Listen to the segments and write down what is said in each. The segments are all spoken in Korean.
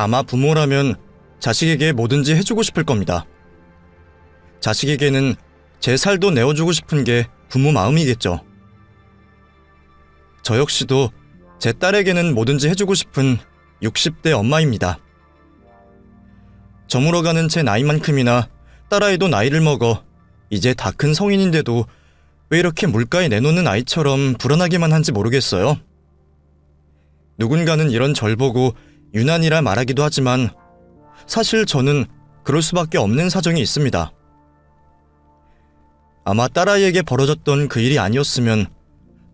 아마 부모라면 자식에게 뭐든지 해주고 싶을 겁니다. 자식에게는 제 살도 내어주고 싶은 게 부모 마음이겠죠. 저 역시도 제 딸에게는 뭐든지 해주고 싶은 60대 엄마입니다. 저물어가는 제 나이만큼이나 딸아이도 나이를 먹어 이제 다 큰 성인인데도 왜 이렇게 물가에 내놓는 아이처럼 불안하기만 한지 모르겠어요. 누군가는 이런 절 보고 유난이라 말하기도 하지만 사실 저는 그럴 수밖에 없는 사정이 있습니다. 아마 딸아이에게 벌어졌던 그 일이 아니었으면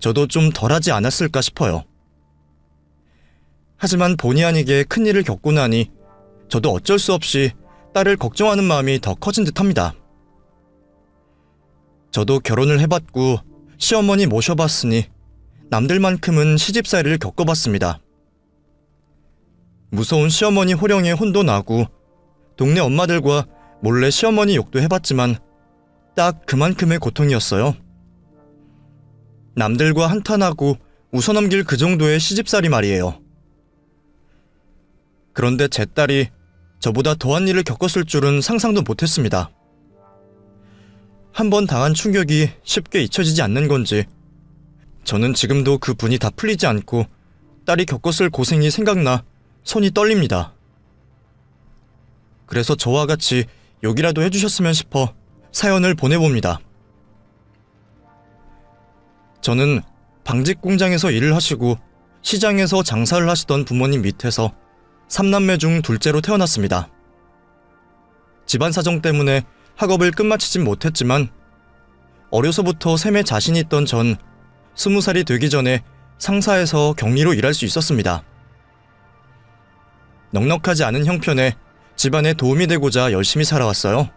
저도 좀 덜하지 않았을까 싶어요. 하지만 본의 아니게 큰일을 겪고 나니 저도 어쩔 수 없이 딸을 걱정하는 마음이 더 커진 듯합니다. 저도 결혼을 해봤고 시어머니 모셔봤으니 남들만큼은 시집살이를 겪어봤습니다. 무서운 시어머니 호령에 혼도 나고 동네 엄마들과 몰래 시어머니 욕도 해봤지만 딱 그만큼의 고통이었어요. 남들과 한탄하고 웃어넘길 그 정도의 시집살이 말이에요. 그런데 제 딸이 저보다 더한 일을 겪었을 줄은 상상도 못했습니다. 한 번 당한 충격이 쉽게 잊혀지지 않는 건지 저는 지금도 그 분이 다 풀리지 않고 딸이 겪었을 고생이 생각나 손이 떨립니다. 그래서 저와 같이 욕이라도 해주셨으면 싶어 사연을 보내봅니다. 저는 방직 공장에서 일을 하시고 시장에서 장사를 하시던 부모님 밑에서 3남매 중 둘째로 태어났습니다. 집안 사정 때문에 학업을 끝마치진 못했지만 어려서부터 셈에 자신이 있던 전 20살이 되기 전에 상사에서 격리로 일할 수 있었습니다. 넉넉하지 않은 형편에 집안에 도움이 되고자 열심히 살아왔어요.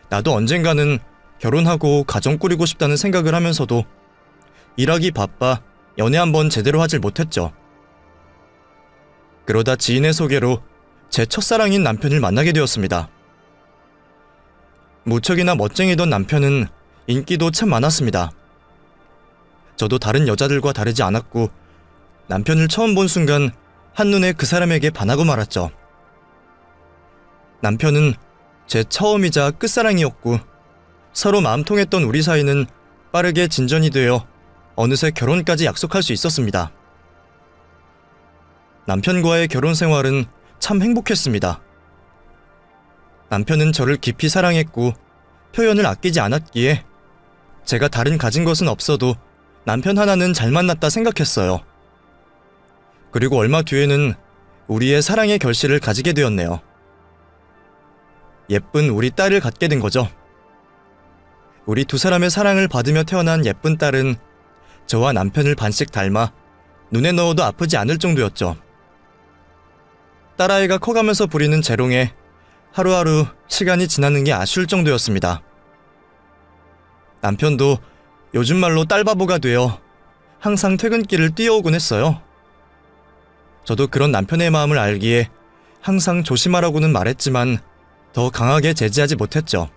나도 언젠가는 결혼하고 가정 꾸리고 싶다는 생각을 하면서도 일하기 바빠 연애 한번 제대로 하질 못했죠. 그러다 지인의 소개로 제 첫사랑인 남편을 만나게 되었습니다. 무척이나 멋쟁이던 남편은 인기도 참 많았습니다. 저도 다른 여자들과 다르지 않았고 남편을 처음 본 순간 한눈에 그 사람에게 반하고 말았죠. 남편은 제 처음이자 끝사랑이었고 서로 마음 통했던 우리 사이는 빠르게 진전이 되어 어느새 결혼까지 약속할 수 있었습니다. 남편과의 결혼 생활은 참 행복했습니다. 남편은 저를 깊이 사랑했고 표현을 아끼지 않았기에 제가 다른 가진 것은 없어도 남편 하나는 잘 만났다 생각했어요. 그리고 얼마 뒤에는 우리의 사랑의 결실을 가지게 되었네요. 예쁜 우리 딸을 갖게 된 거죠. 우리 두 사람의 사랑을 받으며 태어난 예쁜 딸은 저와 남편을 반씩 닮아 눈에 넣어도 아프지 않을 정도였죠. 딸아이가 커가면서 부리는 재롱에 하루하루 시간이 지나는 게 아쉬울 정도였습니다. 남편도 요즘 말로 딸바보가 되어 항상 퇴근길을 뛰어오곤 했어요. 저도 그런 남편의 마음을 알기에 항상 조심하라고는 말했지만 더 강하게 제지하지 못했죠.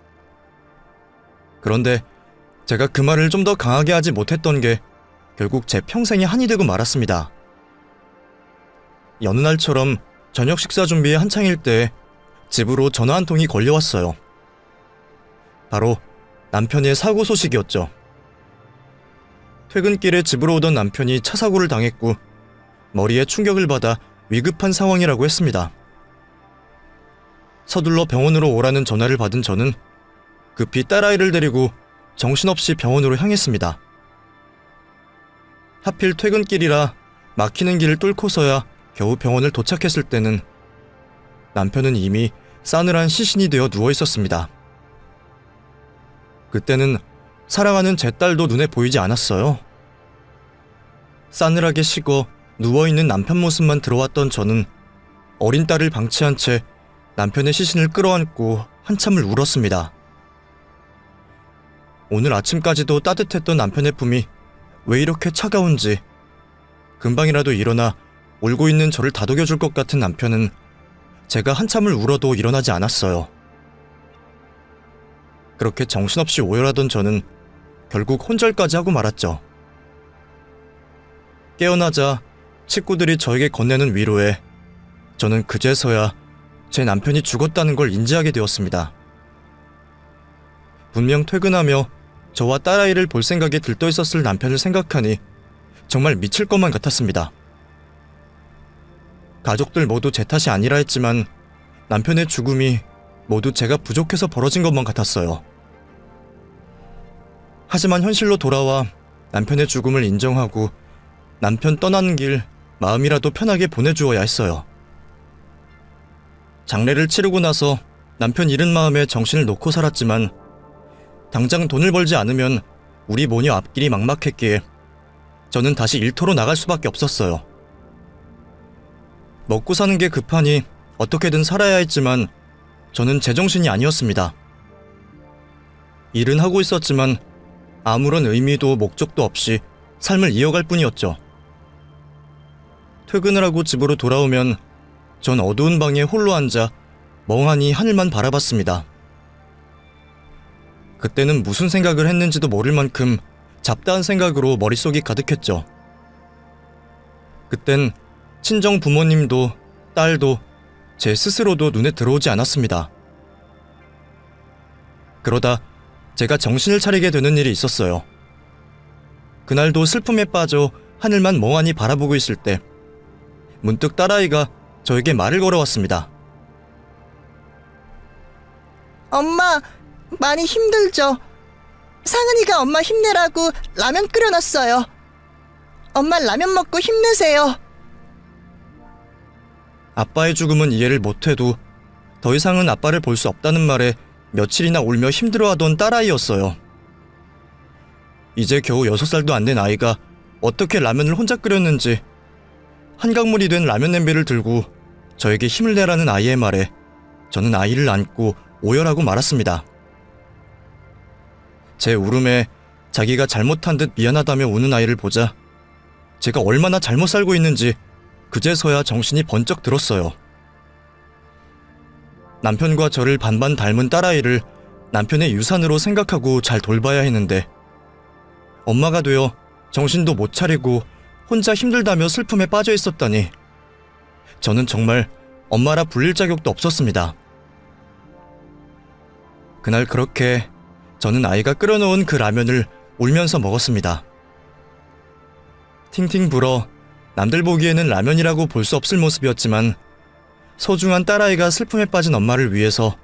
그런데 제가 그 말을 좀 더 강하게 하지 못했던 게 결국 제 평생의 한이 되고 말았습니다. 여느 날처럼 저녁 식사 준비에 한창일 때 집으로 전화 한 통이 걸려왔어요. 바로 남편의 사고 소식이었죠. 퇴근길에 집으로 오던 남편이 차 사고를 당했고 머리에 충격을 받아 위급한 상황이라고 했습니다. 서둘러 병원으로 오라는 전화를 받은 저는 급히 딸아이를 데리고 정신없이 병원으로 향했습니다. 하필 퇴근길이라 막히는 길을 뚫고서야 겨우 병원을 도착했을 때는 남편은 이미 싸늘한 시신이 되어 누워 있었습니다. 그때는 사랑하는 제 딸도 눈에 보이지 않았어요. 싸늘하게 식어 누워있는 남편 모습만 들어왔던 저는 어린 딸을 방치한 채 남편의 시신을 끌어안고 한참을 울었습니다. 오늘 아침까지도 따뜻했던 남편의 품이 왜 이렇게 차가운지, 금방이라도 일어나 울고 있는 저를 다독여줄 것 같은 남편은 제가 한참을 울어도 일어나지 않았어요. 그렇게 정신없이 오열하던 저는 결국 혼절까지 하고 말았죠. 깨어나자 식구들이 저에게 건네는 위로에 저는 그제서야 제 남편이 죽었다는 걸 인지하게 되었습니다. 분명 퇴근하며 저와 딸아이를 볼 생각에 들떠 있었을 남편을 생각하니 정말 미칠 것만 같았습니다. 가족들 모두 제 탓이 아니라 했지만 남편의 죽음이 모두 제가 부족해서 벌어진 것만 같았어요. 하지만 현실로 돌아와 남편의 죽음을 인정하고 남편 떠나는 길 마음이라도 편하게 보내주어야 했어요. 장례를 치르고 나서 남편 잃은 마음에 정신을 놓고 살았지만 당장 돈을 벌지 않으면 우리 모녀 앞길이 막막했기에 저는 다시 일터로 나갈 수밖에 없었어요. 먹고 사는 게 급하니 어떻게든 살아야 했지만 저는 제정신이 아니었습니다. 일은 하고 있었지만 아무런 의미도 목적도 없이 삶을 이어갈 뿐이었죠. 퇴근을 하고 집으로 돌아오면 전 어두운 방에 홀로 앉아 멍하니 하늘만 바라봤습니다. 그때는 무슨 생각을 했는지도 모를 만큼 잡다한 생각으로 머릿속이 가득했죠. 그땐 친정 부모님도 딸도 제 스스로도 눈에 들어오지 않았습니다. 그러다 제가 정신을 차리게 되는 일이 있었어요. 그날도 슬픔에 빠져 하늘만 멍하니 바라보고 있을 때 문득 딸아이가 저에게 말을 걸어왔습니다. 엄마, 많이 힘들죠? 상은이가 엄마 힘내라고 라면 끓여놨어요. 엄마 라면 먹고 힘내세요. 아빠의 죽음은 이해를 못해도 더 이상은 아빠를 볼 수 없다는 말에 며칠이나 울며 힘들어하던 딸아이였어요. 이제 겨우 6살도 안 된 아이가 어떻게 라면을 혼자 끓였는지 한강물이 된 라면 냄비를 들고 저에게 힘을 내라는 아이의 말에 저는 아이를 안고 오열하고 말았습니다. 제 울음에 자기가 잘못한 듯 미안하다며 우는 아이를 보자 제가 얼마나 잘못 살고 있는지 그제서야 정신이 번쩍 들었어요. 남편과 저를 반반 닮은 딸아이를 남편의 유산으로 생각하고 잘 돌봐야 했는데 엄마가 되어 정신도 못 차리고 혼자 힘들다며 슬픔에 빠져 있었다니 저는 정말 엄마라 불릴 자격도 없었습니다. 그날 그렇게 저는 아이가 끓여놓은 그 라면을 울면서 먹었습니다. 팅팅 불어 남들 보기에는 라면이라고 볼 수 없을 모습이었지만 소중한 딸아이가 슬픔에 빠진 엄마를 위해서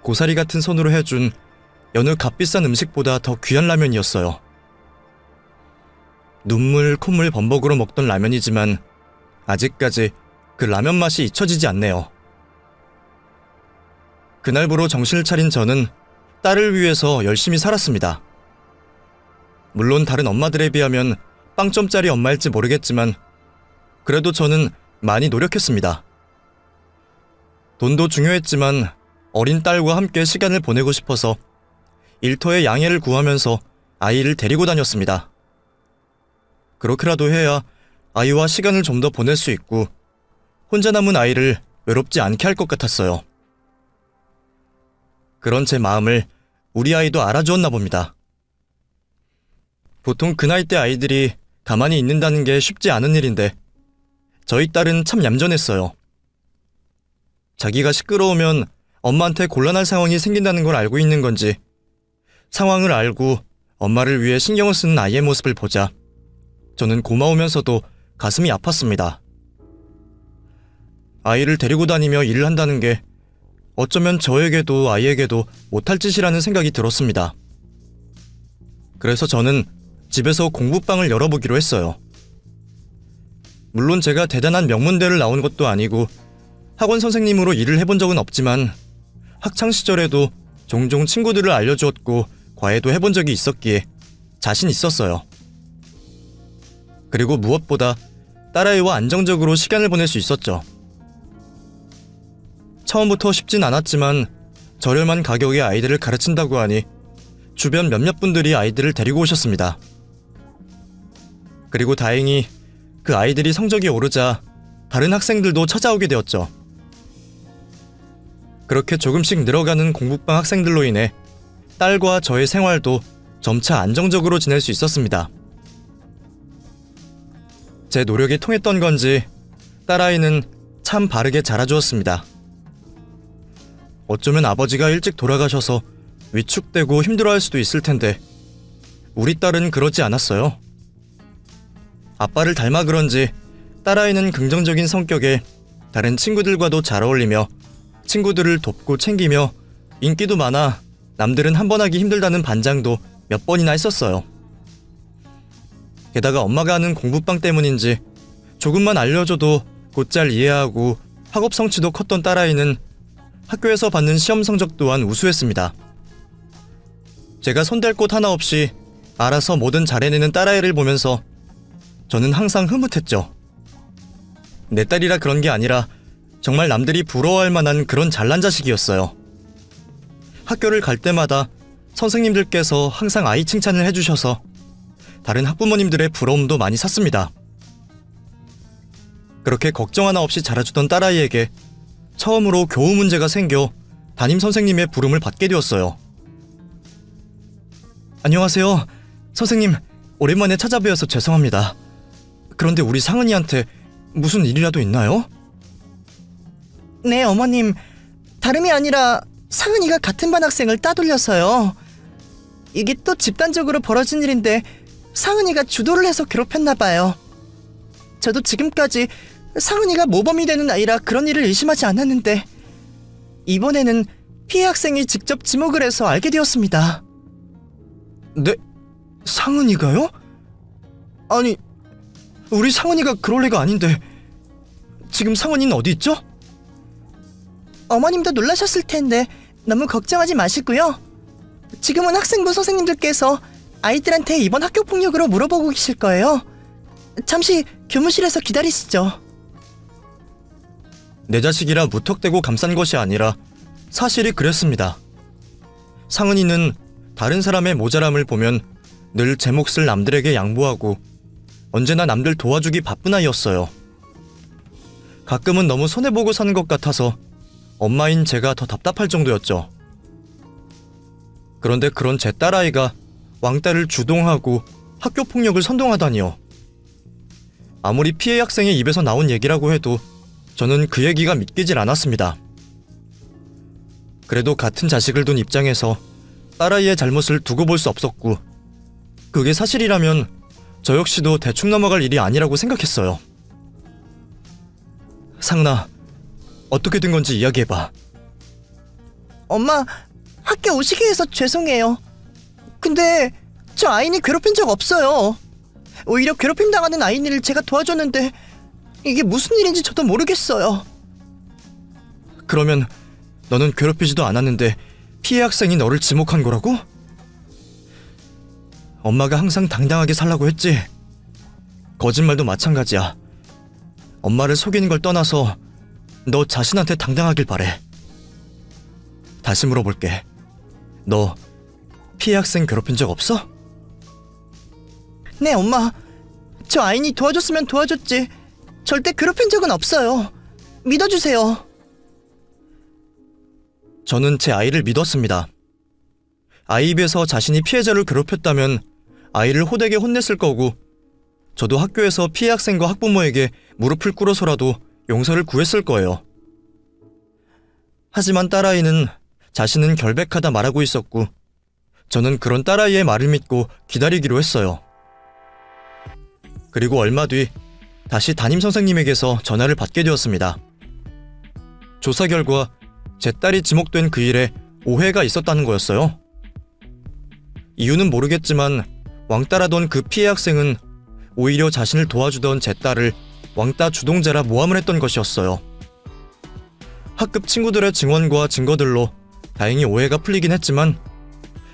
고사리 같은 손으로 해준 여느 값비싼 음식보다 더 귀한 라면이었어요. 눈물, 콧물 범벅으로 먹던 라면이지만 아직까지 그 라면 맛이 잊혀지지 않네요. 그날부로 정신을 차린 저는 딸을 위해서 열심히 살았습니다. 물론 다른 엄마들에 비하면 빵점짜리 엄마일지 모르겠지만 그래도 저는 많이 노력했습니다. 돈도 중요했지만 어린 딸과 함께 시간을 보내고 싶어서 일터에 양해를 구하면서 아이를 데리고 다녔습니다. 그렇게라도 해야 아이와 시간을 좀 더 보낼 수 있고 혼자 남은 아이를 외롭지 않게 할 것 같았어요. 그런 제 마음을 우리 아이도 알아주었나 봅니다. 보통 그 나이 때 아이들이 가만히 있는다는 게 쉽지 않은 일인데 저희 딸은 참 얌전했어요. 자기가 시끄러우면 엄마한테 곤란할 상황이 생긴다는 걸 알고 있는 건지 상황을 알고 엄마를 위해 신경을 쓰는 아이의 모습을 보자 저는 고마우면서도 가슴이 아팠습니다. 아이를 데리고 다니며 일을 한다는 게 어쩌면 저에게도 아이에게도 못할 짓이라는 생각이 들었습니다. 그래서 저는 집에서 공부방을 열어보기로 했어요. 물론 제가 대단한 명문대를 나온 것도 아니고 학원 선생님으로 일을 해본 적은 없지만 학창시절에도 종종 친구들을 알려주었고 과외도 해본 적이 있었기에 자신 있었어요. 그리고 무엇보다 딸아이와 안정적으로 시간을 보낼 수 있었죠. 처음부터 쉽진 않았지만 저렴한 가격의 아이들을 가르친다고 하니 주변 몇몇 분들이 아이들을 데리고 오셨습니다. 그리고 다행히 그 아이들이 성적이 오르자 다른 학생들도 찾아오게 되었죠. 그렇게 조금씩 늘어가는 공부방 학생들로 인해 딸과 저의 생활도 점차 안정적으로 지낼 수 있었습니다. 제 노력이 통했던 건지 딸아이는 참 바르게 자라주었습니다. 어쩌면 아버지가 일찍 돌아가셔서 위축되고 힘들어할 수도 있을 텐데 우리 딸은 그러지 않았어요. 아빠를 닮아 그런지 딸아이는 긍정적인 성격에 다른 친구들과도 잘 어울리며 친구들을 돕고 챙기며 인기도 많아 남들은 한 번 하기 힘들다는 반장도 몇 번이나 했었어요. 게다가 엄마가 하는 공부방 때문인지 조금만 알려줘도 곧잘 이해하고 학업 성취도 컸던 딸아이는 학교에서 받는 시험 성적 또한 우수했습니다. 제가 손댈 곳 하나 없이 알아서 뭐든 잘해내는 딸아이를 보면서 저는 항상 흐뭇했죠. 내 딸이라 그런 게 아니라 정말 남들이 부러워할 만한 그런 잘난 자식이었어요. 학교를 갈 때마다 선생님들께서 항상 아이 칭찬을 해주셔서 다른 학부모님들의 부러움도 많이 샀습니다. 그렇게 걱정 하나 없이 자라주던 딸아이에게 처음으로 교우 문제가 생겨 담임 선생님의 부름을 받게 되었어요. 안녕하세요. 선생님, 오랜만에 찾아뵈어서 죄송합니다. 그런데 우리 상은이한테 무슨 일이라도 있나요? 네, 어머님. 다름이 아니라 상은이가 같은 반 학생을 따돌려서요. 이게 또 집단적으로 벌어진 일인데 상은이가 주도를 해서 괴롭혔나 봐요. 저도 지금까지 상은이가 모범이 되는 아이라 그런 일을 의심하지 않았는데 이번에는 피해 학생이 직접 지목을 해서 알게 되었습니다. 네? 상은이가요? 아니, 우리 상은이가 그럴 애가 아닌데 지금 상은이는 어디 있죠? 어머님도 놀라셨을 텐데 너무 걱정하지 마시고요. 지금은 학생부 선생님들께서 아이들한테 이번 학교 폭력으로 물어보고 계실 거예요. 잠시 교무실에서 기다리시죠. 내 자식이라 무턱대고 감싼 것이 아니라 사실이 그랬습니다. 상은이는 다른 사람의 모자람을 보면 늘 제 몫을 남들에게 양보하고 언제나 남들 도와주기 바쁜 아이였어요. 가끔은 너무 손해보고 사는 것 같아서 엄마인 제가 더 답답할 정도였죠. 그런데 그런 제 딸아이가 왕따를 주동하고 학교 폭력을 선동하다니요. 아무리 피해 학생의 입에서 나온 얘기라고 해도 저는 그 얘기가 믿기질 않았습니다. 그래도 같은 자식을 둔 입장에서 딸아이의 잘못을 두고 볼 수 없었고 그게 사실이라면 저 역시도 대충 넘어갈 일이 아니라고 생각했어요. 상은아, 어떻게 된 건지 이야기해봐. 엄마, 학교 오시게 해서 죄송해요. 근데 저 아이니 괴롭힌 적 없어요. 오히려 괴롭힘 당하는 아이니를 제가 도와줬는데 이게 무슨 일인지 저도 모르겠어요. 그러면 너는 괴롭히지도 않았는데 피해 학생이 너를 지목한 거라고? 엄마가 항상 당당하게 살라고 했지. 거짓말도 마찬가지야. 엄마를 속이는 걸 떠나서 너 자신한테 당당하길 바래. 다시 물어볼게. 너 피해 학생 괴롭힌 적 없어? 네, 엄마. 저 아이니 도와줬으면 도와줬지. 절대 괴롭힌 적은 없어요. 믿어주세요. 저는 제 아이를 믿었습니다. 아이 입에서 자신이 피해자를 괴롭혔다면 아이를 호되게 혼냈을 거고 저도 학교에서 피해 학생과 학부모에게 무릎을 꿇어서라도 용서를 구했을 거예요. 하지만 딸아이는 자신은 결백하다 말하고 있었고 저는 그런 딸아이의 말을 믿고 기다리기로 했어요. 그리고 얼마 뒤 다시 담임 선생님에게서 전화를 받게 되었습니다. 조사 결과 제 딸이 지목된 그 일에 오해가 있었다는 거였어요. 이유는 모르겠지만 왕따라던 그 피해 학생은 오히려 자신을 도와주던 제 딸을 왕따 주동자라 모함을 했던 것이었어요. 학급 친구들의 증언과 증거들로 다행히 오해가 풀리긴 했지만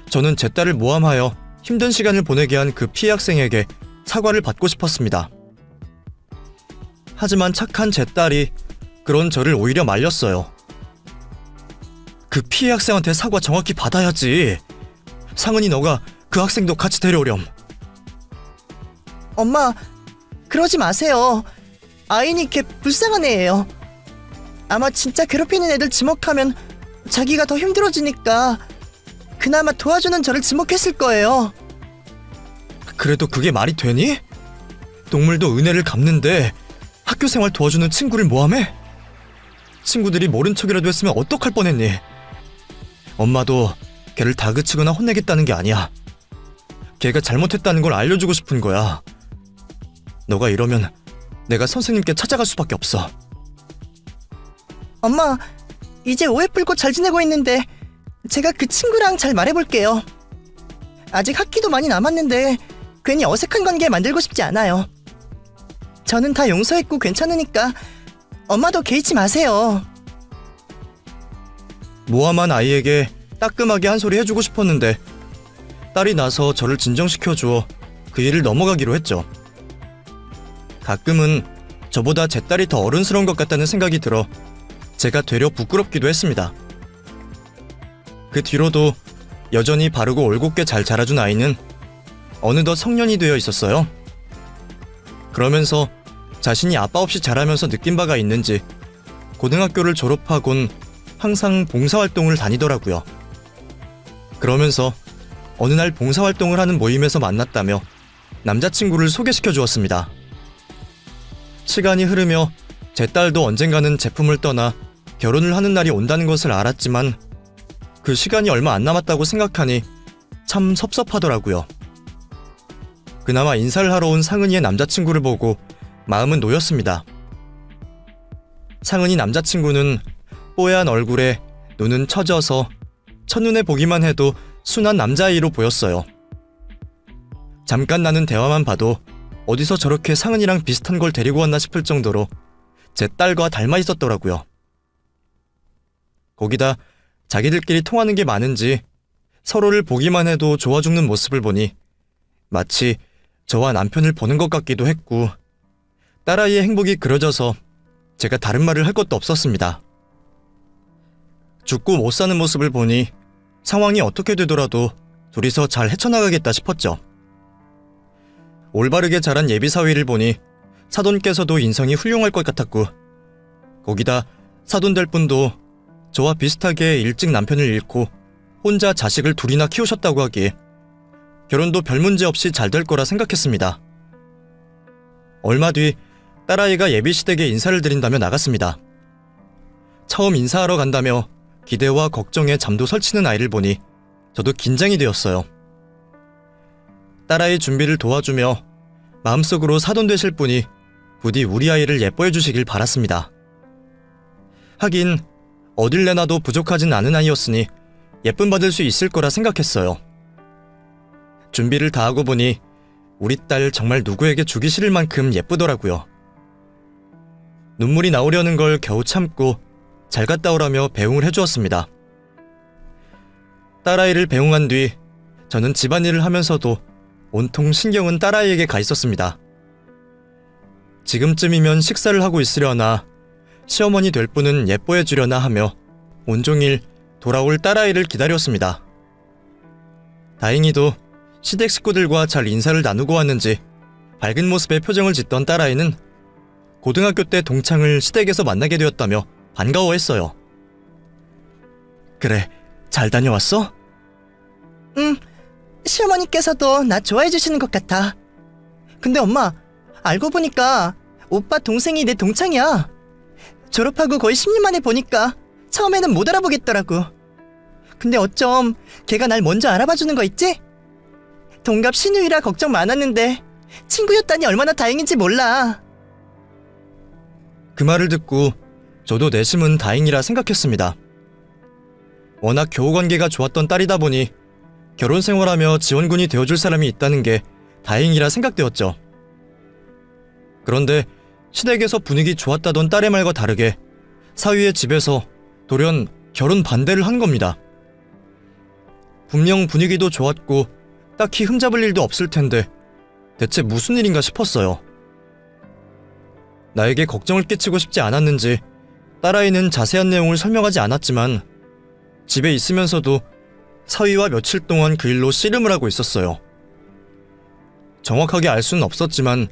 저는 제 딸을 모함하여 힘든 시간을 보내게 한 그 피해 학생에게 사과를 받고 싶었습니다. 하지만 착한 제 딸이 그런 저를 오히려 말렸어요. 그 피해 학생한테 사과 정확히 받아야지. 상은이 너가 그 학생도 같이 데려오렴. 엄마, 그러지 마세요. 아이니 걔 불쌍한 애예요. 아마 진짜 괴롭히는 애들 지목하면 자기가 더 힘들어지니까 그나마 도와주는 저를 지목했을 거예요. 그래도 그게 말이 되니? 동물도 은혜를 갚는데 학교 생활 도와주는 친구를 모함해? 친구들이 모른 척이라도 했으면 어떡할 뻔했니? 엄마도 걔를 다그치거나 혼내겠다는 게 아니야. 걔가 잘못했다는 걸 알려주고 싶은 거야. 너가 이러면 내가 선생님께 찾아갈 수밖에 없어. 엄마, 이제 오해 풀고 잘 지내고 있는데 제가 그 친구랑 잘 말해볼게요. 아직 학기도 많이 남았는데 괜히 어색한 관계 만들고 싶지 않아요. 저는 다 용서했고 괜찮으니까 엄마도 개의치 마세요. 모함한 아이에게 따끔하게 한 소리 해주고 싶었는데 딸이 나서 저를 진정시켜주어 그 일을 넘어가기로 했죠. 가끔은 저보다 제 딸이 더 어른스러운 것 같다는 생각이 들어 제가 되려 부끄럽기도 했습니다. 그 뒤로도 여전히 바르고 올곧게 잘 자라준 아이는 어느덧 성년이 되어 있었어요. 그러면서 자신이 아빠 없이 자라면서 느낀 바가 있는지 고등학교를 졸업하곤 항상 봉사활동을 다니더라고요. 그러면서 어느 날 봉사활동을 하는 모임에서 만났다며 남자친구를 소개시켜 주었습니다. 시간이 흐르며 제 딸도 언젠가는 제품을 떠나 결혼을 하는 날이 온다는 것을 알았지만 그 시간이 얼마 안 남았다고 생각하니 참 섭섭하더라고요. 그나마 인사를 하러 온 상은이의 남자친구를 보고 마음은 놓였습니다. 상은이 남자친구는 뽀얀 얼굴에 눈은 처져서 첫눈에 보기만 해도 순한 남자아이로 보였어요. 잠깐 나눈 대화만 봐도 어디서 저렇게 상은이랑 비슷한 걸 데리고 왔나 싶을 정도로 제 딸과 닮아 있었더라고요. 거기다 자기들끼리 통하는 게 많은지 서로를 보기만 해도 좋아 죽는 모습을 보니 마치 저와 남편을 보는 것 같기도 했고 딸아이의 행복이 그려져서 제가 다른 말을 할 것도 없었습니다. 죽고 못 사는 모습을 보니 상황이 어떻게 되더라도 둘이서 잘 헤쳐나가겠다 싶었죠. 올바르게 자란 예비사위를 보니 사돈께서도 인성이 훌륭할 것 같았고 거기다 사돈 될 분도 저와 비슷하게 일찍 남편을 잃고 혼자 자식을 둘이나 키우셨다고 하기에 결혼도 별 문제 없이 잘 될 거라 생각했습니다. 얼마 뒤 딸아이가 예비시댁에 인사를 드린다며 나갔습니다. 처음 인사하러 간다며 기대와 걱정에 잠도 설치는 아이를 보니 저도 긴장이 되었어요. 딸아이 준비를 도와주며 마음속으로 사돈 되실 분이 부디 우리 아이를 예뻐해 주시길 바랐습니다. 하긴 어딜 내놔도 부족하진 않은 아이였으니 예쁨 받을 수 있을 거라 생각했어요. 준비를 다 하고 보니 우리 딸 정말 누구에게 주기 싫을 만큼 예쁘더라고요. 눈물이 나오려는 걸 겨우 참고 잘 갔다 오라며 배웅을 해주었습니다. 딸아이를 배웅한 뒤 저는 집안일을 하면서도 온통 신경은 딸아이에게 가 있었습니다. 지금쯤이면 식사를 하고 있으려나 시어머니 될 분은 예뻐해 주려나 하며 온종일 돌아올 딸아이를 기다렸습니다. 다행히도 시댁 식구들과 잘 인사를 나누고 왔는지 밝은 모습의 표정을 짓던 딸아이는 고등학교 때 동창을 시댁에서 만나게 되었다며 반가워했어요. 그래, 잘 다녀왔어? 응, 시어머니께서도 나 좋아해 주시는 것 같아. 근데 엄마, 알고 보니까 오빠 동생이 내 동창이야. 졸업하고 거의 10년 만에 보니까 처음에는 못 알아보겠더라고. 근데 어쩜 걔가 날 먼저 알아봐주는 거 있지? 동갑 신우이라 걱정 많았는데 친구였다니 얼마나 다행인지 몰라. 그 말을 듣고 저도 내심은 다행이라 생각했습니다. 워낙 교우관계가 좋았던 딸이다 보니 결혼 생활하며 지원군이 되어줄 사람이 있다는 게 다행이라 생각되었죠. 그런데 시댁에서 분위기 좋았다던 딸의 말과 다르게 사위의 집에서 돌연 결혼 반대를 한 겁니다. 분명 분위기도 좋았고 딱히 흠잡을 일도 없을 텐데 대체 무슨 일인가 싶었어요. 나에게 걱정을 끼치고 싶지 않았는지 딸아이는 자세한 내용을 설명하지 않았지만 집에 있으면서도 사위와 며칠 동안 그 일로 씨름을 하고 있었어요. 정확하게 알 수는 없었지만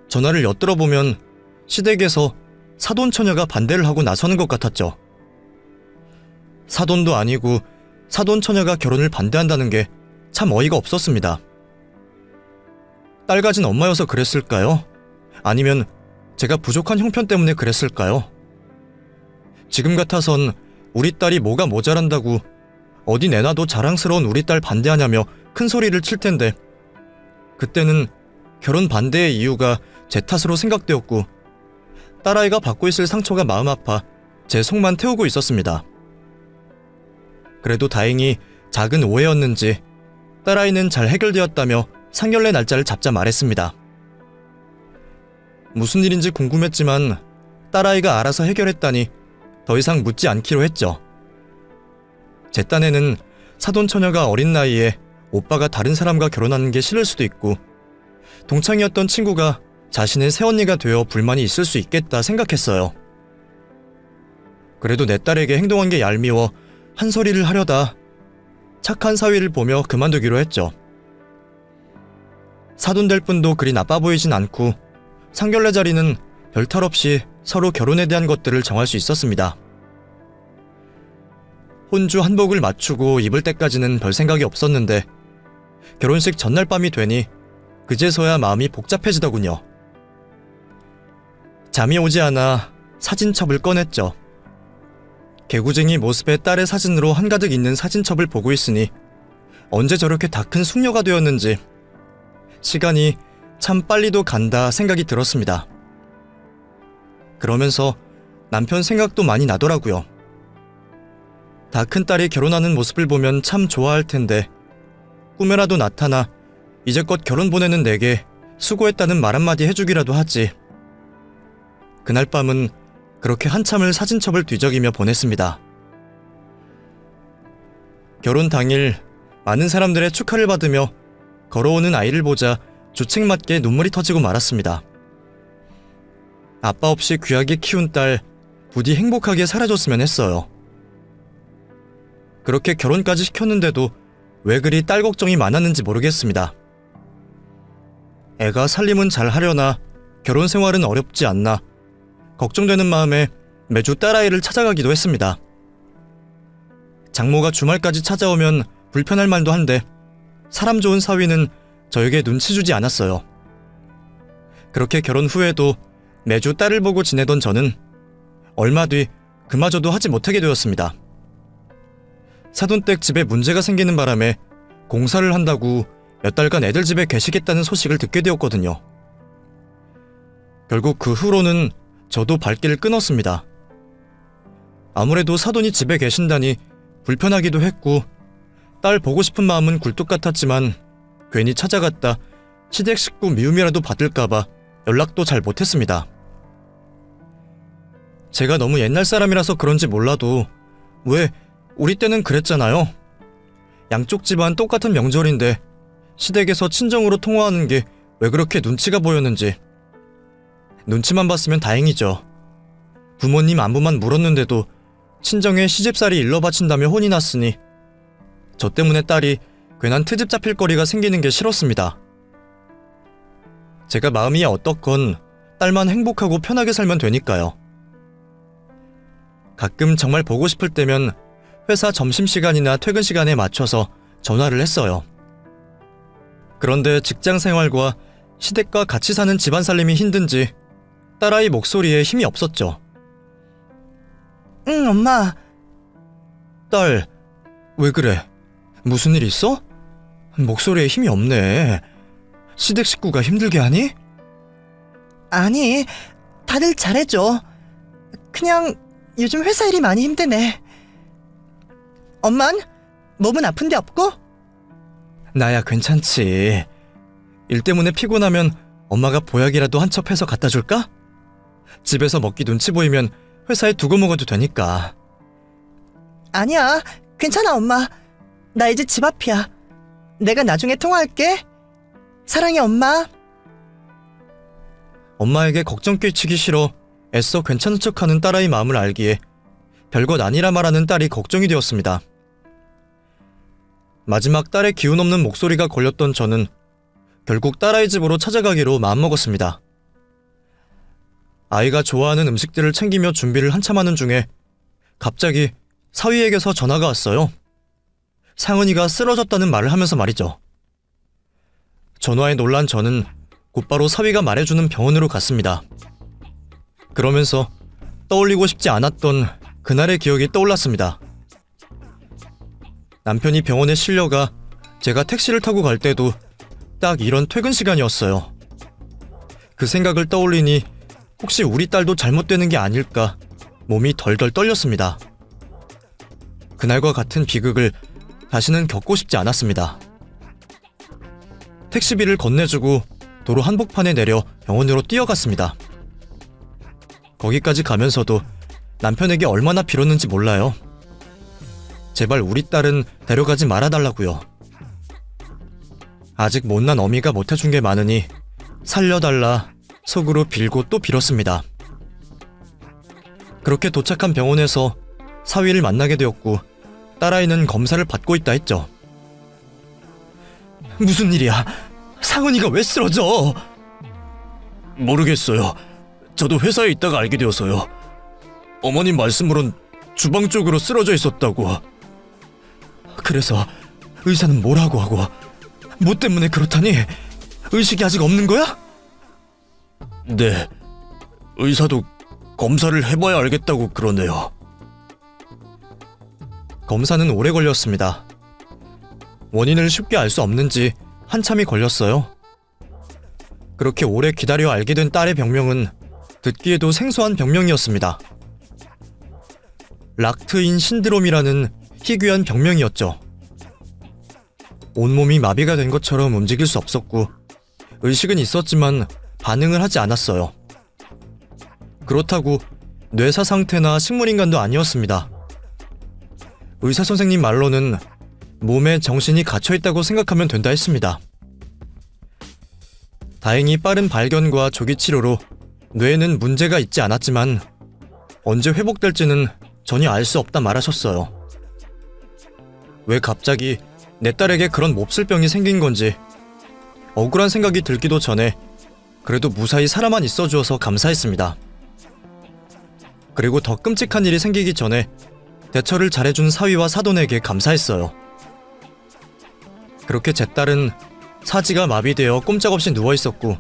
전화를 엿들어보면 시댁에서 사돈 처녀가 반대를 하고 나서는 것 같았죠. 사돈도 아니고 사돈 처녀가 결혼을 반대한다는 게 참 어이가 없었습니다. 딸 가진 엄마여서 그랬을까요? 아니면 제가 부족한 형편 때문에 그랬을까요? 지금 같아선 우리 딸이 뭐가 모자란다고 어디 내놔도 자랑스러운 우리 딸 반대하냐며 큰 소리를 칠 텐데, 그때는 결혼 반대의 이유가 제 탓으로 생각되었고 딸아이가 받고 있을 상처가 마음 아파 제 속만 태우고 있었습니다. 그래도 다행히 작은 오해였는지 딸아이는 잘 해결되었다며 상견례 날짜를 잡자 말했습니다. 무슨 일인지 궁금했지만 딸아이가 알아서 해결했다니 더 이상 묻지 않기로 했죠. 제 딴에는 사돈 처녀가 어린 나이에 오빠가 다른 사람과 결혼하는 게 싫을 수도 있고, 동창이었던 친구가 자신의 새언니가 되어 불만이 있을 수 있겠다 생각했어요. 그래도 내 딸에게 행동한 게 얄미워 한 소리를 하려다 착한 사위를 보며 그만두기로 했죠. 사돈 될 분도 그리 나빠 보이진 않고 상견례 자리는 별탈 없이 서로 결혼에 대한 것들을 정할 수 있었습니다. 혼주 한복을 맞추고 입을 때까지는 별 생각이 없었는데 결혼식 전날 밤이 되니 그제서야 마음이 복잡해지더군요. 잠이 오지 않아 사진첩을 꺼냈죠. 개구쟁이 모습의 딸의 사진으로 한가득 있는 사진첩을 보고 있으니 언제 저렇게 다 큰 숙녀가 되었는지 시간이 참 빨리도 간다 생각이 들었습니다. 그러면서 남편 생각도 많이 나더라고요. 다 큰 딸이 결혼하는 모습을 보면 참 좋아할 텐데 꿈에라도 나타나 이제껏 결혼 보내는 내게 수고했다는 말 한마디 해주기라도 하지. 그날 밤은 그렇게 한참을 사진첩을 뒤적이며 보냈습니다. 결혼 당일 많은 사람들의 축하를 받으며 걸어오는 아이를 보자 주책맞게 눈물이 터지고 말았습니다. 아빠 없이 귀하게 키운 딸 부디 행복하게 살아줬으면 했어요. 그렇게 결혼까지 시켰는데도 왜 그리 딸 걱정이 많았는지 모르겠습니다. 애가 살림은 잘 하려나 결혼 생활은 어렵지 않나 걱정되는 마음에 매주 딸아이를 찾아가기도 했습니다. 장모가 주말까지 찾아오면 불편할 말도 한데 사람 좋은 사위는 저에게 눈치 주지 않았어요. 그렇게 결혼 후에도 매주 딸을 보고 지내던 저는 얼마 뒤 그마저도 하지 못하게 되었습니다. 사돈댁 집에 문제가 생기는 바람에 공사를 한다고 몇 달간 애들 집에 계시겠다는 소식을 듣게 되었거든요. 결국 그 후로는 저도 발길을 끊었습니다. 아무래도 사돈이 집에 계신다니 불편하기도 했고 딸 보고 싶은 마음은 굴뚝 같았지만 괜히 찾아갔다 시댁 식구 미움이라도 받을까봐 연락도 잘 못했습니다. 제가 너무 옛날 사람이라서 그런지 몰라도 왜 우리 때는 그랬잖아요. 양쪽 집안 똑같은 명절인데 시댁에서 친정으로 통화하는 게 왜 그렇게 눈치가 보였는지. 눈치만 봤으면 다행이죠. 부모님 안부만 물었는데도 친정에 시집살이 일러 바친다며 혼이 났으니 저 때문에 딸이 괜한 트집 잡힐 거리가 생기는 게 싫었습니다. 제가 마음이 어떻건 딸만 행복하고 편하게 살면 되니까요. 가끔 정말 보고 싶을 때면 회사 점심시간이나 퇴근 시간에 맞춰서 전화를 했어요. 그런데 직장 생활과 시댁과 같이 사는 집안 살림이 힘든지 딸아이 목소리에 힘이 없었죠. 응, 엄마. 딸, 왜 그래? 무슨 일 있어? 목소리에 힘이 없네. 시댁 식구가 힘들게 하니? 아니, 다들 잘해줘. 그냥 요즘 회사 일이 많이 힘드네. 엄만? 몸은 아픈 데 없고? 나야 괜찮지. 일 때문에 피곤하면 엄마가 보약이라도 한 첩 해서 갖다 줄까? 집에서 먹기 눈치 보이면 회사에 두고 먹어도 되니까. 아니야, 괜찮아 엄마. 나 이제 집 앞이야. 내가 나중에 통화할게. 사랑해 엄마. 엄마에게 걱정 끼치기 싫어 애써 괜찮은 척하는 딸아이 마음을 알기에 별것 아니라 말하는 딸이 걱정이 되었습니다. 마지막 딸의 기운 없는 목소리가 걸렸던 저는 결국 딸아이 집으로 찾아가기로 마음먹었습니다. 아이가 좋아하는 음식들을 챙기며 준비를 한참 하는 중에 갑자기 사위에게서 전화가 왔어요. 상은이가 쓰러졌다는 말을 하면서 말이죠. 전화에 놀란 저는 곧바로 사위가 말해주는 병원으로 갔습니다. 그러면서 떠올리고 싶지 않았던 그날의 기억이 떠올랐습니다. 남편이 병원에 실려가 제가 택시를 타고 갈 때도 딱 이런 퇴근 시간이었어요. 그 생각을 떠올리니 혹시 우리 딸도 잘못되는 게 아닐까 몸이 덜덜 떨렸습니다. 그날과 같은 비극을 다시는 겪고 싶지 않았습니다. 택시비를 건네주고 도로 한복판에 내려 병원으로 뛰어갔습니다. 거기까지 가면서도 남편에게 얼마나 빌었는지 몰라요. 제발 우리 딸은 데려가지 말아달라고요. 아직 못난 어미가 못해준 게 많으니 살려달라 속으로 빌고 또 빌었습니다. 그렇게 도착한 병원에서 사위를 만나게 되었고 딸아이는 검사를 받고 있다 했죠. 무슨 일이야? 상은이가 왜 쓰러져? 모르겠어요. 저도 회사에 있다가 알게 되어서요. 어머님 말씀으론 주방 쪽으로 쓰러져 있었다고. 그래서 의사는 뭐라고 하고 뭐 때문에 그렇다니? 의식이 아직 없는 거야? 네. 의사도 검사를 해봐야 알겠다고 그러네요. 검사는 오래 걸렸습니다. 원인을 쉽게 알 수 없는지 한참이 걸렸어요. 그렇게 오래 기다려 알게 된 딸의 병명은 듣기에도 생소한 병명이었습니다. 락트인 신드롬이라는 희귀한 병명이었죠. 온몸이 마비가 된 것처럼 움직일 수 없었고 의식은 있었지만 반응을 하지 않았어요. 그렇다고 뇌사 상태나 식물인간도 아니었습니다. 의사 선생님 말로는 몸에 정신이 갇혀있다고 생각하면 된다 했습니다. 다행히 빠른 발견과 조기 치료로 뇌에는 문제가 있지 않았지만 언제 회복될지는 전혀 알 수 없다 말하셨어요. 왜 갑자기 내 딸에게 그런 몹쓸 병이 생긴 건지 억울한 생각이 들기도 전에 그래도 무사히 살아만 있어주어서 감사했습니다. 그리고 더 끔찍한 일이 생기기 전에 대처를 잘해준 사위와 사돈에게 감사했어요. 그렇게 제 딸은 사지가 마비되어 꼼짝없이 누워있었고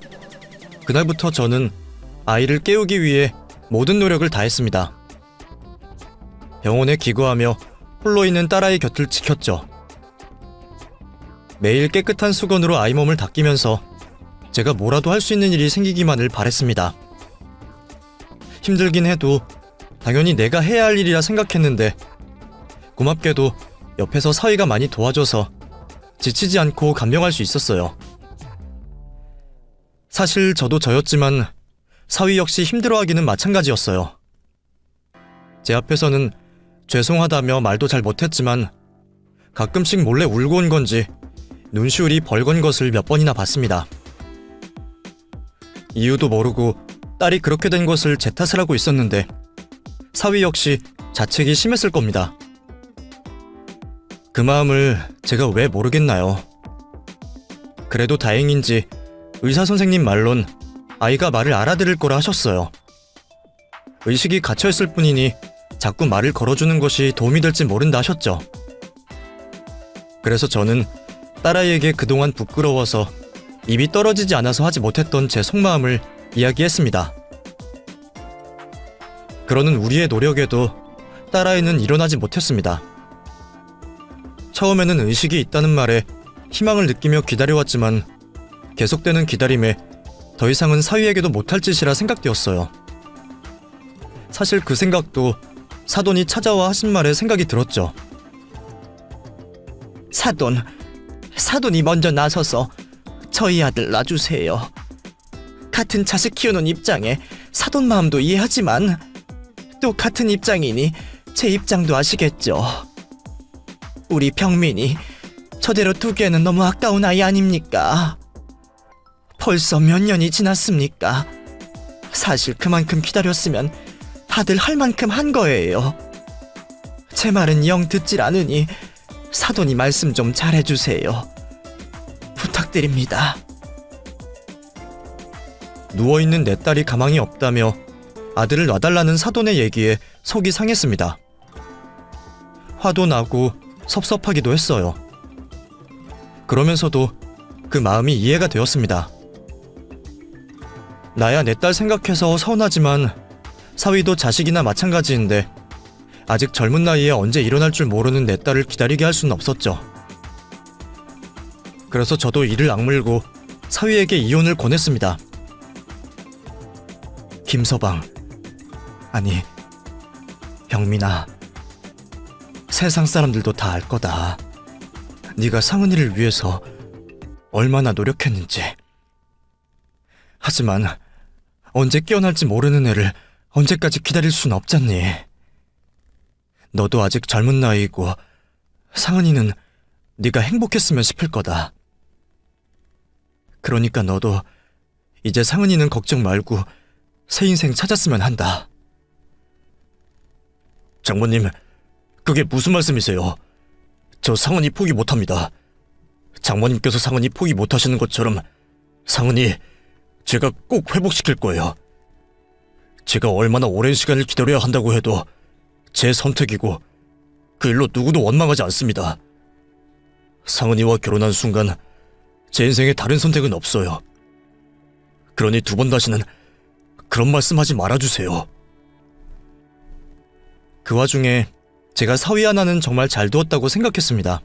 그날부터 저는 아이를 깨우기 위해 모든 노력을 다했습니다. 병원에 기거하며 홀로 있는 딸아이 곁을 지켰죠. 매일 깨끗한 수건으로 아이 몸을 닦이면서 제가 뭐라도 할 수 있는 일이 생기기만을 바랬습니다. 힘들긴 해도 당연히 내가 해야 할 일이라 생각했는데 고맙게도 옆에서 사위가 많이 도와줘서 지치지 않고 감명할 수 있었어요. 사실 저도 저였지만 사위 역시 힘들어하기는 마찬가지였어요. 제 앞에서는 죄송하다며 말도 잘 못했지만 가끔씩 몰래 울고 온 건지 눈시울이 벌건 것을 몇 번이나 봤습니다. 이유도 모르고 딸이 그렇게 된 것을 제 탓을 하고 있었는데 사위 역시 자책이 심했을 겁니다. 그 마음을 제가 왜 모르겠나요? 그래도 다행인지 의사 선생님 말론 아이가 말을 알아들을 거라 하셨어요. 의식이 갇혀있을 뿐이니 자꾸 말을 걸어주는 것이 도움이 될지 모른다 하셨죠. 그래서 저는 딸아이에게 그동안 부끄러워서 입이 떨어지지 않아서 하지 못했던 제 속마음을 이야기했습니다. 그러는 우리의 노력에도 딸아이는 일어나지 못했습니다. 처음에는 의식이 있다는 말에 희망을 느끼며 기다려왔지만 계속되는 기다림에 더 이상은 사위에게도 못할 짓이라 생각되었어요. 사실 그 생각도 사돈이 찾아와 하신 말에 생각이 들었죠. 사돈이 먼저 나서서 저희 아들 놔주세요. 같은 자식 키우는 입장에 사돈 마음도 이해하지만 또 같은 입장이니 제 입장도 아시겠죠. 우리 병민이 저대로 두기에는 너무 아까운 아이 아닙니까? 벌써 몇 년이 지났습니까? 사실 그만큼 기다렸으면 다들 할 만큼 한 거예요. 제 말은 영 듣질 않으니 사돈이 말씀 좀 잘해주세요. 부탁드립니다. 누워있는 내 딸이 가망이 없다며 아들을 놔달라는 사돈의 얘기에 속이 상했습니다. 화도 나고 섭섭하기도 했어요. 그러면서도 그 마음이 이해가 되었습니다. 나야 내 딸 생각해서 서운하지만 사위도 자식이나 마찬가지인데 아직 젊은 나이에 언제 일어날 줄 모르는 내 딸을 기다리게 할 수는 없었죠. 그래서 저도 이를 악물고 사위에게 이혼을 권했습니다. 김서방, 아니 병민아, 세상 사람들도 다 알 거다. 네가 상은이를 위해서 얼마나 노력했는지. 하지만 언제 깨어날지 모르는 애를 언제까지 기다릴 순 없잖니. 너도 아직 젊은 나이이고 상은이는 네가 행복했으면 싶을 거다. 그러니까 너도 이제 상은이는 걱정 말고 새 인생 찾았으면 한다. 장모님, 그게 무슨 말씀이세요? 저 상은이 포기 못합니다. 장모님께서 상은이 포기 못하시는 것처럼 상은이 제가 꼭 회복시킬 거예요. 제가 얼마나 오랜 시간을 기다려야 한다고 해도 제 선택이고 그 일로 누구도 원망하지 않습니다. 상은이와 결혼한 순간 제 인생에 다른 선택은 없어요. 그러니 두 번 다시는 그런 말씀하지 말아주세요. 그 와중에 제가 사위 하나는 정말 잘 두었다고 생각했습니다.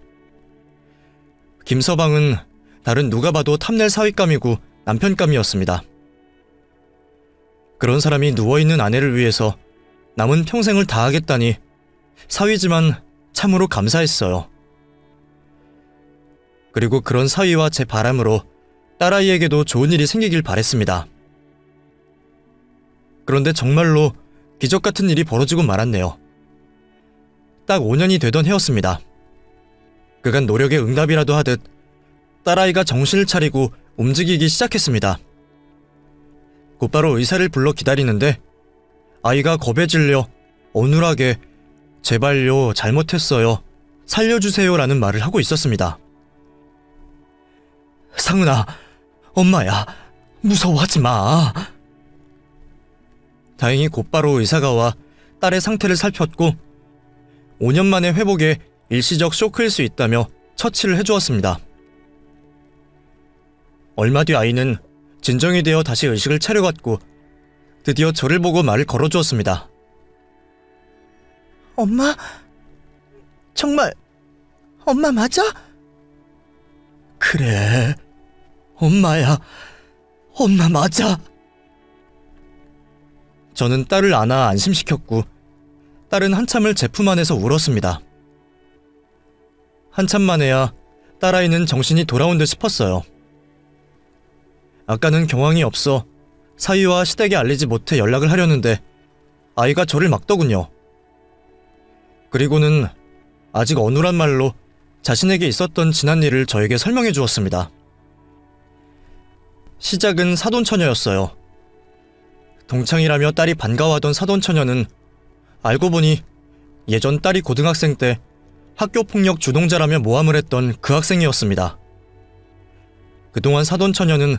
김서방은 다른 누가 봐도 탐낼 사위감이고 남편감이었습니다. 그런 사람이 누워있는 아내를 위해서 남은 평생을 다하겠다니 사위지만 참으로 감사했어요. 그리고 그런 사위와 제 바람으로 딸아이에게도 좋은 일이 생기길 바랬습니다. 그런데 정말로 기적 같은 일이 벌어지고 말았네요. 딱 5년이 되던 해였습니다. 그간 노력의 응답이라도 하듯 딸아이가 정신을 차리고 움직이기 시작했습니다. 곧바로 의사를 불러 기다리는데 아이가 겁에 질려 어눌하게 제발요, 잘못했어요, 살려주세요 라는 말을 하고 있었습니다. 상은아, 엄마야, 무서워하지 마. 다행히 곧바로 의사가 와 딸의 상태를 살폈고 5년 만에 회복에 일시적 쇼크일 수 있다며 처치를 해주었습니다. 얼마 뒤 아이는 진정이 되어 다시 의식을 차려갔고 드디어 저를 보고 말을 걸어주었습니다. 엄마? 정말 엄마 맞아? 그래, 엄마야. 엄마 맞아. 저는 딸을 안아 안심시켰고 딸은 한참을 제 품 안에서 울었습니다. 한참 만에야 딸아이는 정신이 돌아온 듯 싶었어요. 아까는 경황이 없어 사위와 시댁에 알리지 못해 연락을 하려는데 아이가 저를 막더군요. 그리고는 아직 어눌한 말로 자신에게 있었던 지난 일을 저에게 설명해 주었습니다. 시작은 사돈처녀였어요. 동창이라며 딸이 반가워하던 사돈처녀는 알고 보니 예전 딸이 고등학생 때 학교폭력 주동자라며 모함을 했던 그 학생이었습니다. 그동안 사돈처녀는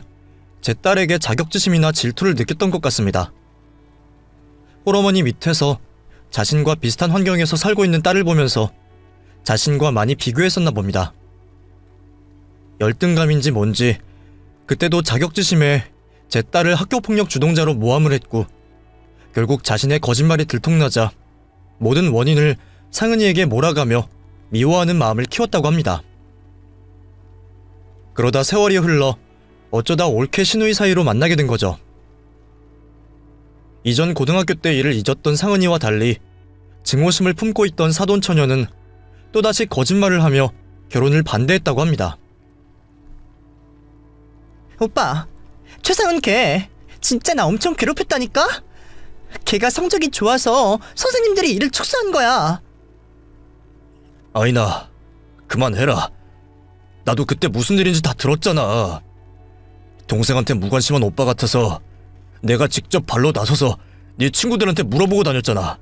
제 딸에게 자격지심이나 질투를 느꼈던 것 같습니다. 홀어머니 밑에서 자신과 비슷한 환경에서 살고 있는 딸을 보면서 자신과 많이 비교했었나 봅니다. 열등감인지 뭔지 그때도 자격지심에 제 딸을 학교폭력 주동자로 모함을 했고 결국 자신의 거짓말이 들통나자 모든 원인을 상은이에게 몰아가며 미워하는 마음을 키웠다고 합니다. 그러다 세월이 흘러 어쩌다 올케 시누이 사이로 만나게 된 거죠. 이전 고등학교 때 일을 잊었던 상은이와 달리 증오심을 품고 있던 사돈처녀는 또다시 거짓말을 하며 결혼을 반대했다고 합니다. 오빠, 최상은 걔 진짜 나 엄청 괴롭혔다니까? 걔가 성적이 좋아서 선생님들이 일을 축소한 거야. 아이나, 그만해라. 나도 그때 무슨 일인지 다 들었잖아. 동생한테 무관심한 오빠 같아서 내가 직접 발로 나서서 네 친구들한테 물어보고 다녔잖아.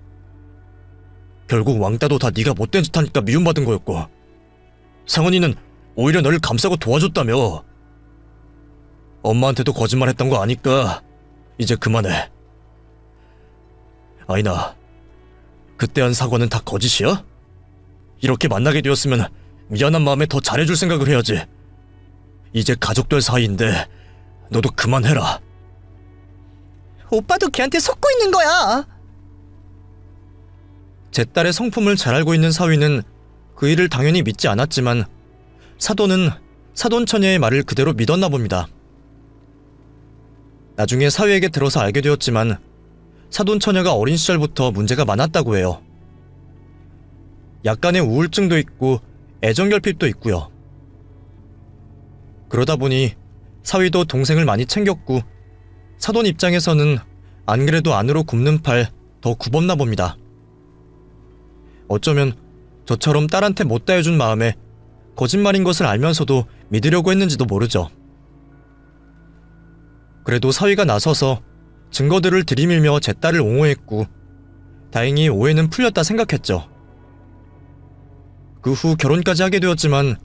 결국 왕따도 다 네가 못된 짓 하니까 미움받은 거였고 상은이는 오히려 너를 감싸고 도와줬다며. 엄마한테도 거짓말했던 거 아니까 이제 그만해. 아이나, 그때 한 사과는 다 거짓이야? 이렇게 만나게 되었으면 미안한 마음에 더 잘해줄 생각을 해야지. 이제 가족 될 사이인데 너도 그만해라. 오빠도 걔한테 속고 있는 거야. 제 딸의 성품을 잘 알고 있는 사위는 그 일을 당연히 믿지 않았지만 사돈은 사돈 처녀의 말을 그대로 믿었나 봅니다. 나중에 사위에게 들어서 알게 되었지만 사돈 처녀가 어린 시절부터 문제가 많았다고 해요. 약간의 우울증도 있고 애정결핍도 있고요. 그러다 보니 사위도 동생을 많이 챙겼고 사돈 입장에서는 안 그래도 안으로 굽는 팔 더 굽었나 봅니다. 어쩌면 저처럼 딸한테 못다 해준 마음에 거짓말인 것을 알면서도 믿으려고 했는지도 모르죠. 그래도 사위가 나서서 증거들을 들이밀며 제 딸을 옹호했고 다행히 오해는 풀렸다 생각했죠. 그 후 결혼까지 하게 되었지만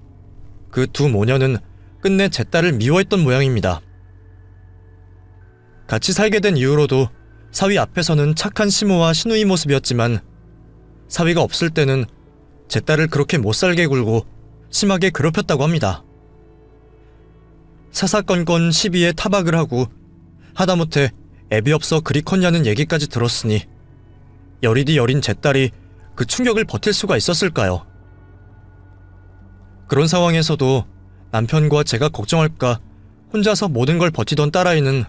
그 두 모녀는 끝내 제 딸을 미워했던 모양입니다. 같이 살게 된 이후로도 사위 앞에서는 착한 시모와 시누이 모습이었지만 사위가 없을 때는 제 딸을 그렇게 못살게 굴고 심하게 괴롭혔다고 합니다. 사사건건 시비에 타박을 하고 하다못해 애비 없어 그리 컸냐는 얘기까지 들었으니 여리디 여린 제 딸이 그 충격을 버틸 수가 있었을까요? 그런 상황에서도 남편과 제가 걱정할까 혼자서 모든 걸 버티던 딸아이는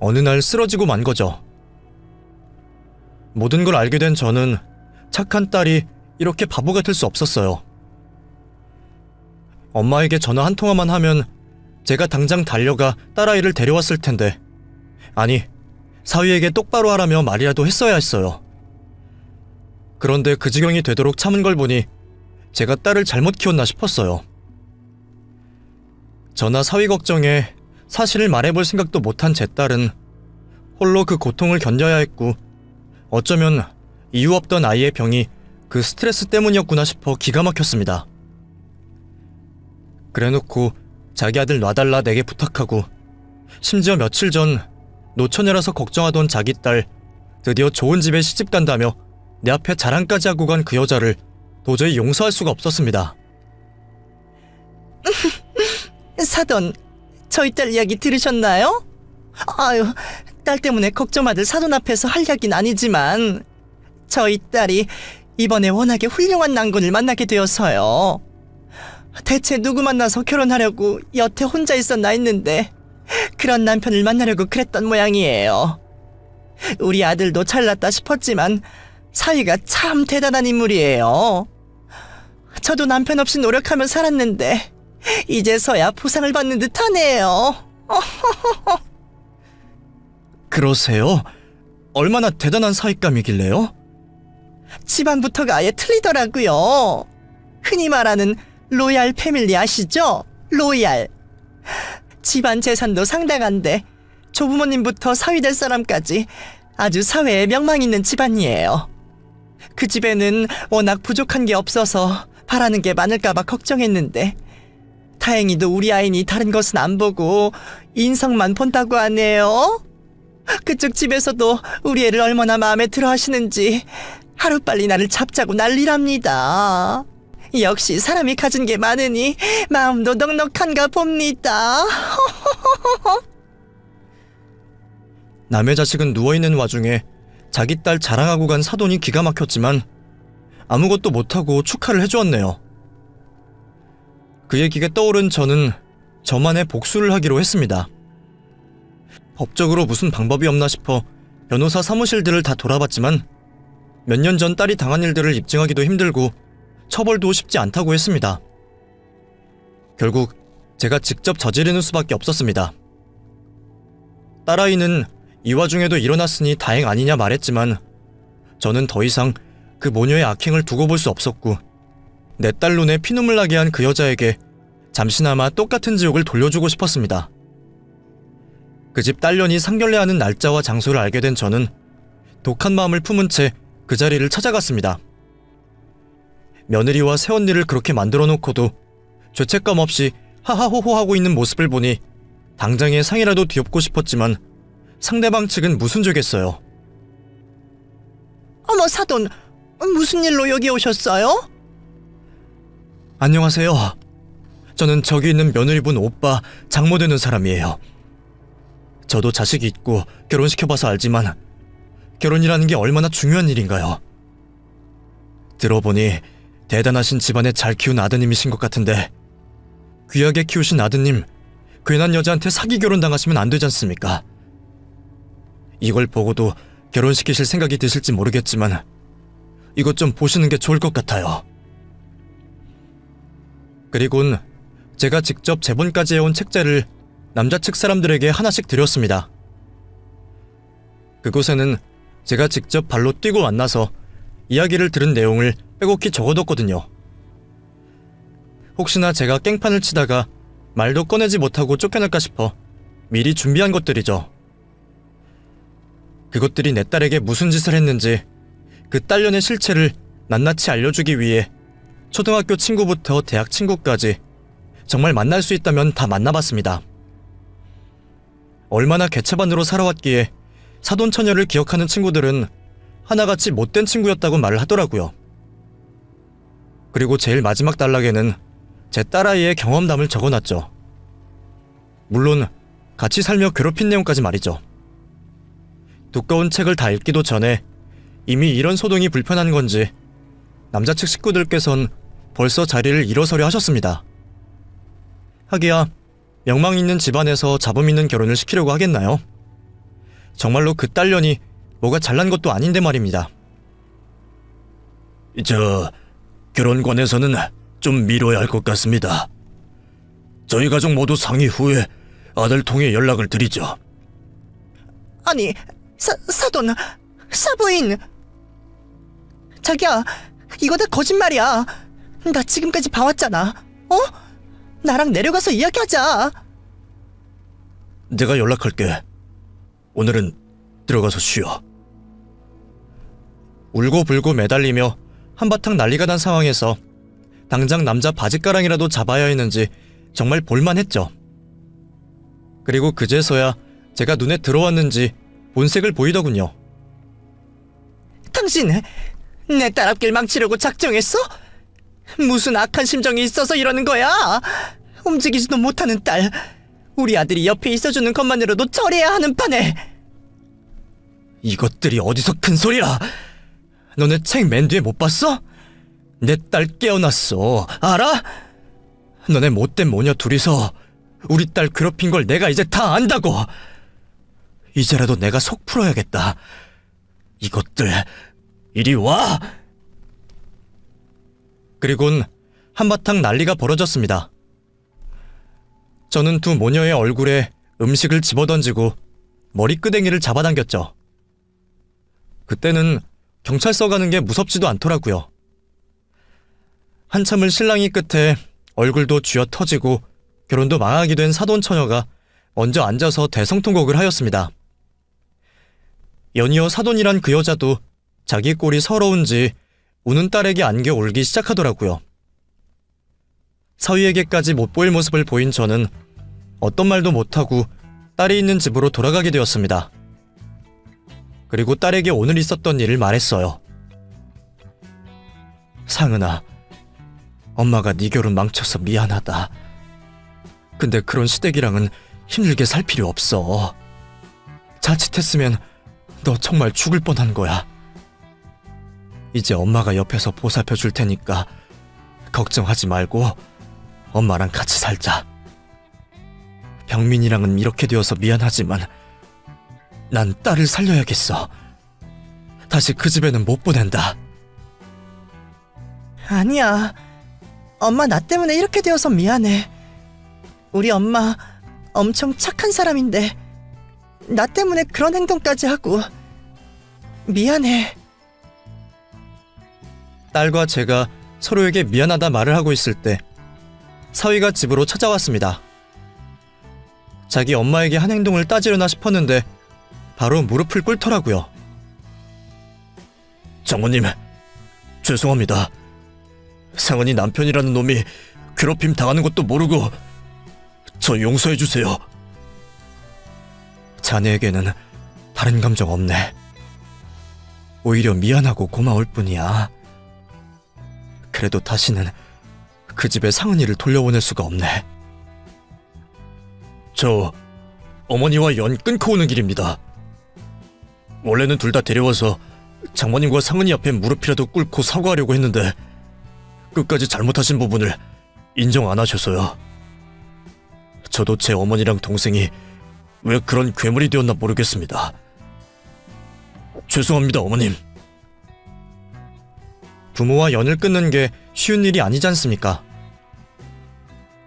어느 날 쓰러지고 만 거죠. 모든 걸 알게 된 저는 착한 딸이 이렇게 바보 같을 수 없었어요. 엄마에게 전화 한 통화만 하면 제가 당장 달려가 딸아이를 데려왔을 텐데, 아니, 사위에게 똑바로 하라며 말이라도 했어야 했어요. 그런데 그 지경이 되도록 참은 걸 보니 제가 딸을 잘못 키웠나 싶었어요. 저나 사위 걱정에 사실을 말해볼 생각도 못한 제 딸은 홀로 그 고통을 견뎌야 했고 어쩌면 이유 없던 아이의 병이 그 스트레스 때문이었구나 싶어 기가 막혔습니다. 그래놓고 자기 아들 놔달라 내게 부탁하고 심지어 며칠 전 노처녀라서 걱정하던 자기 딸 드디어 좋은 집에 시집 간다며 내 앞에 자랑까지 하고 간 그 여자를 도저히 용서할 수가 없었습니다. 사돈, 저희 딸 이야기 들으셨나요? 아유, 딸 때문에 걱정받을 사돈 앞에서 할 이야기는 아니지만 저희 딸이 이번에 워낙에 훌륭한 낭군을 만나게 되어서요. 대체 누구 만나서 결혼하려고 여태 혼자 있었나 했는데 그런 남편을 만나려고 그랬던 모양이에요. 우리 아들도 잘났다 싶었지만 사위가 참 대단한 인물이에요. 저도 남편 없이 노력하며 살았는데 이제서야 보상을 받는 듯하네요. 그러세요? 얼마나 대단한 사윗감이길래요? 집안부터가 아예 틀리더라고요. 흔히 말하는 로얄 패밀리 아시죠? 로얄. 집안 재산도 상당한데 조부모님부터 사위 될 사람까지 아주 사회에 명망 있는 집안이에요. 그 집에는 워낙 부족한 게 없어서 바라는 게 많을까봐 걱정했는데 다행히도 우리 아이니 다른 것은 안 보고 인성만 본다고 하네요. 그쪽 집에서도 우리 애를 얼마나 마음에 들어 하시는지 하루빨리 나를 잡자고 난리랍니다. 역시 사람이 가진 게 많으니 마음도 넉넉한가 봅니다. 남의 자식은 누워있는 와중에 자기 딸 자랑하고 간 사돈이 기가 막혔지만 아무것도 못하고 축하를 해주었네요. 그 얘기가 떠오른 저는 저만의 복수를 하기로 했습니다. 법적으로 무슨 방법이 없나 싶어 변호사 사무실들을 다 돌아봤지만 몇 년 전 딸이 당한 일들을 입증하기도 힘들고 처벌도 쉽지 않다고 했습니다. 결국 제가 직접 저지르는 수밖에 없었습니다. 딸아이는 이 와중에도 일어났으니 다행 아니냐 말했지만 저는 더 이상 그 모녀의 악행을 두고 볼 수 없었고 내 딸 눈에 피눈물 나게 한 그 여자에게 잠시나마 똑같은 지옥을 돌려주고 싶었습니다. 그 집 딸년이 상견례하는 날짜와 장소를 알게 된 저는 독한 마음을 품은 채 그 자리를 찾아갔습니다. 며느리와 새언니를 그렇게 만들어 놓고도 죄책감 없이 하하호호하고 있는 모습을 보니 당장에 상이라도 뒤엎고 싶었지만 상대방 측은 무슨 죄겠어요. 어머 사돈, 무슨 일로 여기 오셨어요? 안녕하세요. 저는 저기 있는 며느리분 오빠 장모 되는 사람이에요. 저도 자식이 있고 결혼시켜봐서 알지만 결혼이라는 게 얼마나 중요한 일인가요. 들어보니 대단하신 집안에 잘 키운 아드님이신 것 같은데 귀하게 키우신 아드님 괜한 여자한테 사기 결혼 당하시면 안 되지 않습니까? 이걸 보고도 결혼시키실 생각이 드실지 모르겠지만 이것 좀 보시는 게 좋을 것 같아요. 그리곤 제가 직접 제본까지 해온 책자를 남자 측 사람들에게 하나씩 드렸습니다. 그곳에는 제가 직접 발로 뛰고 만나서 이야기를 들은 내용을 빼곡히 적어뒀거든요. 혹시나 제가 깽판을 치다가 말도 꺼내지 못하고 쫓겨날까 싶어 미리 준비한 것들이죠. 그것들이 내 딸에게 무슨 짓을 했는지 그 딸년의 실체를 낱낱이 알려주기 위해 초등학교 친구부터 대학 친구까지 정말 만날 수 있다면 다 만나봤습니다. 얼마나 개차반으로 살아왔기에 사돈처녀를 기억하는 친구들은 하나같이 못된 친구였다고 말을 하더라고요. 그리고 제일 마지막 단락에는 제 딸아이의 경험담을 적어놨죠. 물론 같이 살며 괴롭힌 내용까지 말이죠. 두꺼운 책을 다 읽기도 전에 이미 이런 소동이 불편한 건지 남자 측 식구들께선 벌써 자리를 일어서려 하셨습니다. 하기야 명망 있는 집안에서 자본 있는 결혼을 시키려고 하겠나요? 정말로 그 딸년이 뭐가 잘난 것도 아닌데 말입니다. 결혼관에서는 좀 미뤄야 할 것 같습니다. 저희 가족 모두 상의 후에 아들 통해 연락을 드리죠. 아니, 사돈, 사부인. 자기야, 이거 다 거짓말이야. 나 지금까지 봐왔잖아. 나랑 내려가서 이야기하자. 내가 연락할게. 오늘은 들어가서 쉬어. 울고불고 매달리며 한바탕 난리가 난 상황에서 당장 남자 바짓가랑이라도 잡아야 했는지 정말 볼만했죠. 그리고 그제서야 제가 눈에 들어왔는지 본색을 보이더군요. 당신, 내 딸 앞길 망치려고 작정했어? 무슨 악한 심정이 있어서 이러는 거야? 움직이지도 못하는 딸, 우리 아들이 옆에 있어주는 것만으로도 처리해야 하는 판에. 이것들이 어디서 큰 소리야? 너네 책 맨 뒤에 못 봤어? 내 딸 깨어났어, 알아? 너네 못된 모녀 둘이서 우리 딸 괴롭힌 걸 내가 이제 다 안다고. 이제라도 내가 속 풀어야겠다. 이것들 이리 와. 그리곤 한바탕 난리가 벌어졌습니다. 저는 두 모녀의 얼굴에 음식을 집어던지고 머리끄댕이를 잡아당겼죠. 그때는 경찰서 가는 게 무섭지도 않더라고요. 한참을 실랑이 끝에 얼굴도 쥐어 터지고 결혼도 망하게 된 사돈처녀가 먼저 앉아서 대성통곡을 하였습니다. 연이어 사돈이란 그 여자도 자기 꼴이 서러운지 우는 딸에게 안겨 울기 시작하더라고요. 사위에게까지 못 보일 모습을 보인 저는 어떤 말도 못하고 딸이 있는 집으로 돌아가게 되었습니다. 그리고 딸에게 오늘 있었던 일을 말했어요. 상은아, 엄마가 네 결혼 망쳐서 미안하다. 근데 그런 시댁이랑은 힘들게 살 필요 없어. 자칫했으면 너 정말 죽을 뻔한 거야. 이제 엄마가 옆에서 보살펴 줄 테니까 걱정하지 말고 엄마랑 같이 살자. 병민이랑은 이렇게 되어서 미안하지만 난 딸을 살려야겠어. 다시 그 집에는 못 보낸다. 아니야. 엄마 나 때문에 이렇게 되어서 미안해. 우리 엄마 엄청 착한 사람인데 나 때문에 그런 행동까지 하고 미안해. 딸과 제가 서로에게 미안하다 말을 하고 있을 때 사위가 집으로 찾아왔습니다. 자기 엄마에게 한 행동을 따지려나 싶었는데 바로 무릎을 꿇더라고요. 장모님, 죄송합니다. 상은이 남편이라는 놈이 괴롭힘 당하는 것도 모르고 저 용서해주세요. 자네에게는 다른 감정 없네. 오히려 미안하고 고마울 뿐이야. 그래도 다시는 그 집에 상은이를 돌려보낼 수가 없네. 저 어머니와 연 끊고 오는 길입니다. 원래는 둘 다 데려와서 장모님과 상은이 앞에 무릎이라도 꿇고 사과하려고 했는데 끝까지 잘못하신 부분을 인정 안 하셔서요. 저도 제 어머니랑 동생이 왜 그런 괴물이 되었나 모르겠습니다. 죄송합니다, 어머님. 부모와 연을 끊는 게 쉬운 일이 아니지 않습니까?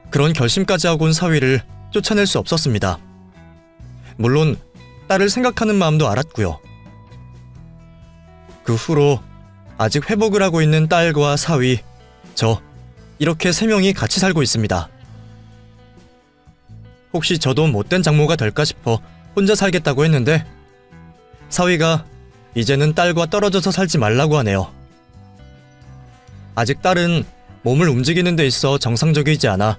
그런 결심까지 하고 온 사위를 쫓아낼 수 없었습니다. 물론 딸을 생각하는 마음도 알았고요. 그 후로 아직 회복을 하고 있는 딸과 사위, 저 이렇게 3명이 같이 살고 있습니다. 혹시 저도 못된 장모가 될까 싶어 혼자 살겠다고 했는데 사위가 이제는 딸과 떨어져서 살지 말라고 하네요. 아직 딸은 몸을 움직이는 데 있어 정상적이지 않아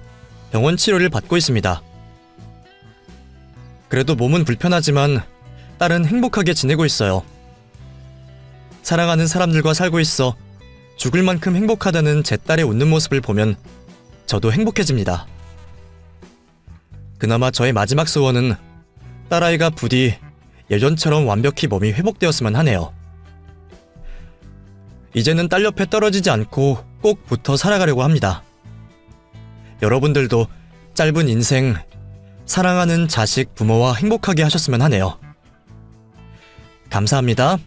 병원 치료를 받고 있습니다. 그래도 몸은 불편하지만 딸은 행복하게 지내고 있어요. 사랑하는 사람들과 살고 있어 죽을 만큼 행복하다는 제 딸의 웃는 모습을 보면 저도 행복해집니다. 그나마 저의 마지막 소원은 딸아이가 부디 예전처럼 완벽히 몸이 회복되었으면 하네요. 이제는 딸 옆에 떨어지지 않고 꼭 붙어 살아가려고 합니다. 여러분들도 짧은 인생 사랑하는 자식, 부모와 행복하게 하셨으면 하네요. 감사합니다.